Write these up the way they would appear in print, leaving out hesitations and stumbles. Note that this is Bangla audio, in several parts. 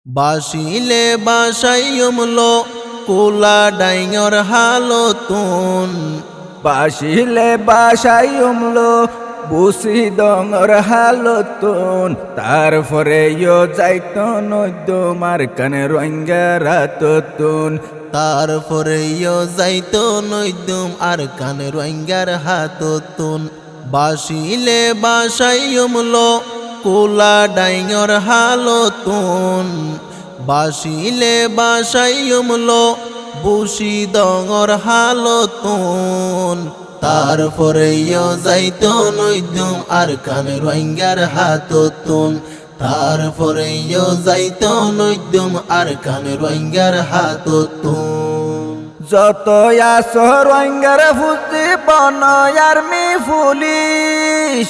বাসিলে বাসাইয়মলো কোলা ডাইঙর হালতুন। বাসিলে বাসাই উমলো বুসি ডঙর হালতুন। তারপরে যাইত নদ্যমার কানে রোহিঙ্গা রাততুন। তারপরে যাইতো নৈদুম আর কান রোহিঙ্গার হাততুন। বাসিলে বাসাইয়মলো কোলা ডাইঙর হালতুন। বাসিলে বাসাইয়মলো বুসি ডঙর হালতুন। তারপরে যাইতো নৈদুম আর কান রোহিঙ্গার হাততুন। তারপরে যাইতো নৈদুম আর কান রোহিঙ্গার হাততুন। যত আসো রোহিঙ্গার ফুজি বনয়ার মি পুলিশ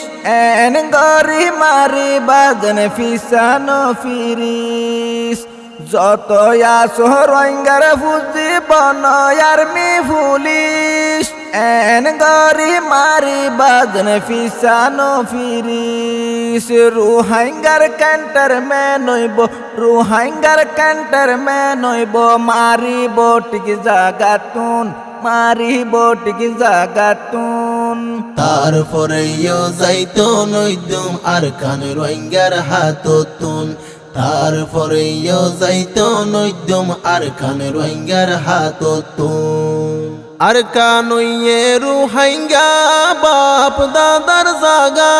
এন গরি মারি বাজন ফিসানো ফিরিস। যত আসো রোহিঙ্গার ফুজি বনয়ার মি পুলিশ এন গরি মারি বাজন ফিসানো ফিরিস। রোহিঙ্গার ক্যান্টার মেন হইব, রোহিঙ্গার ক্যান্টার মেন হইব মারিব ঠিক জাগাতুন, মারিব ঠিক জাগাতুন। তারপরে যাইতো নৈদুম আর কান রোহিঙ্গার হাততুন। তারপরে যাইতো নৈদুম আর কান রোহিঙ্গার হাততুন। আর কানইয়ে রোহিঙ্গা বাপ দাদার জাগা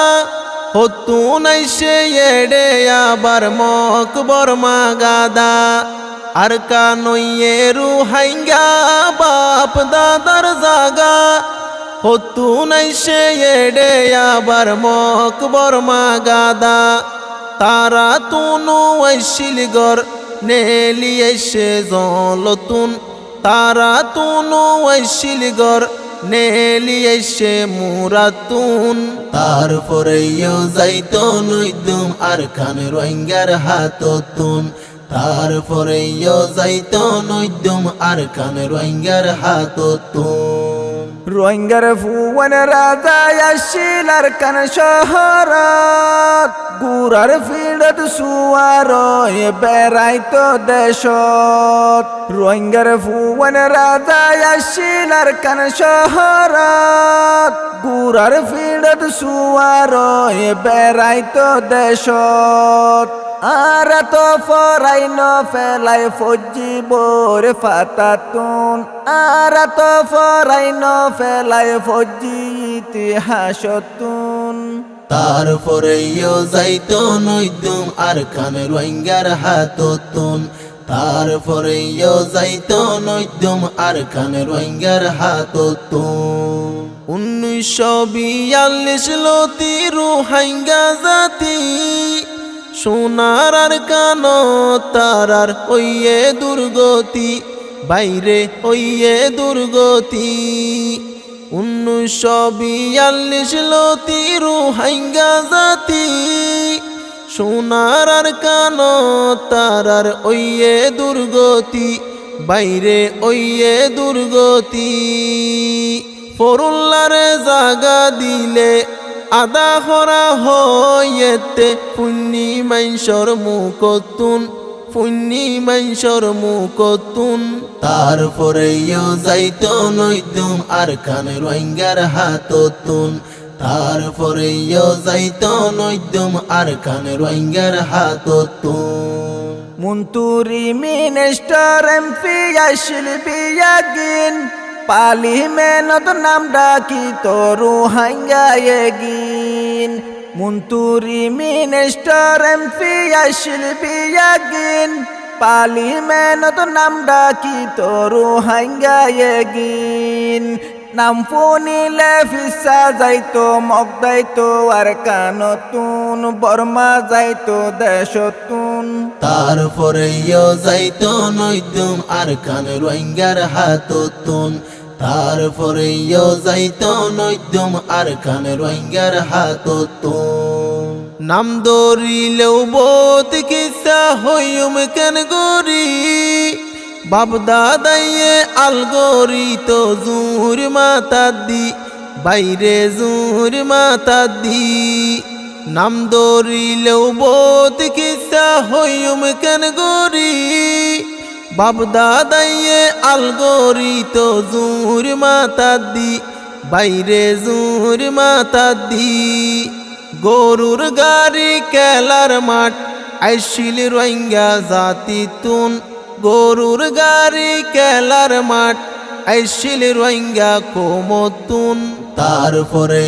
হতুন আইসে এড়ে আবার মকবর মাগাদা। আর কানইয়ে রোহিঙ্গা বাপ দাদার জাগা হতুন আইসে এড়ে আবার মকবর মাগাদা। তারা তুনু আইসিল গর নেলি এসে জলতুন। তারা তুনু আইসিল গর নেলি এসে মুরাতুন। তারপরে যাইতো নৈদুম আর কান রোহিঙ্গার হাততুন। তারপরে যাইতো নৈদুম আর কান রোহিঙ্গার হাততুন। রোহিঙ্গার ফুয়ান রাজা আসিল আর কান শহরত গুরার ফিরত সুয়ার বেড়াইতো দেশত। রোহিঙ্গার ফুয়ান রাজা আসিল আর কান শহরত গুরার ফিরত সুয়ার বেড়াইতো দেশত। আর তো ফরাইন ফেলাই ফজি বোর ফাতাতুন। আর তো ফরাইন ফেলাই ফজি ইতিহাসতুন। তারপরে যাইতো নৈদুম আর কান রোহিঙ্গার হাততুন। তারপরে যাইতো নৈদুম আর কান রোহিঙ্গার হাততুন। 1942 লতি রোহিঙ্গা জাতি সোনার আর কান তারার ওইয়ে দুর্গতি বাইরে ওইয়ে দুর্গতি। 1942 লতি রোহিঙ্গা জাতি সোনার আর কান তারার ওইয়ে দুর্গতি বাইরে ওইয়ে দুর্গতি। ফরুল্লারে জাগা দিলে আদা হরা হইতে পুণ্যি মাইনসর মুকতুন, পুণ্যি মাইনসর মুকতুন। তারপরে যাইতো নৈদুম আর কান রোহিঙ্গার হাততুন। তারপরে যাইতো নৈদুম আর কান রোহিঙ্গার হাততুন। মন্ত্রী মিনিস্টার এমপি আসিল বিয়াগিন পালি মেনত নাম ডাকি তো রোহিঙ্গা এগিন। মন্ত্রী মিনিস্টার এমপি আসিল বিয়াগিন পালি মেনত নাম ডাকি তো রোহিঙ্গা এগিন। নাম ফোনিলে ফিসা যাইতো মগ দাইতো আর কানতুন বর্মা যাইতো দেশতুন। তারপরে যাইতো নৈদুম আর কান রোহিঙ্গার হাততুন। তারপরে যাইতো নৈদুম আর কান রোহিঙ্গার হাততুন। নাম দরিলেও বোধ কিসা হইম কেন গরি বাপ দাদাইয়ে আলগরি তো জুর মাতা দি বাইরে জুর মাতা দি। নাম দরিলেও বোধ কিসা হইম কেন গরি বাপ দাদাইয়ে আলগরি তো জুর মাতা দি বাইরে জুর মাতা দি গরুর গাড়ি কেলার মাঠ আইসিল রোহিঙ্গা জাতি তুন গরুর গাড়ি কেলার মাঠ আইসিল রোহিঙ্গা কোমতুন তারপরে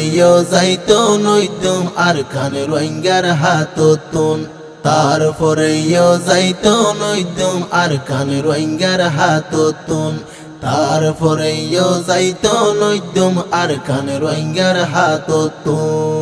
যাইতো নইতুম আর খান রোহিঙ্গার হাততুন তারপরে যাইতো নইতুম আর খান রোহিঙ্গার হাততুন তারপরে যাইতো নইতুম আর খান রোহিঙ্গার হাততুন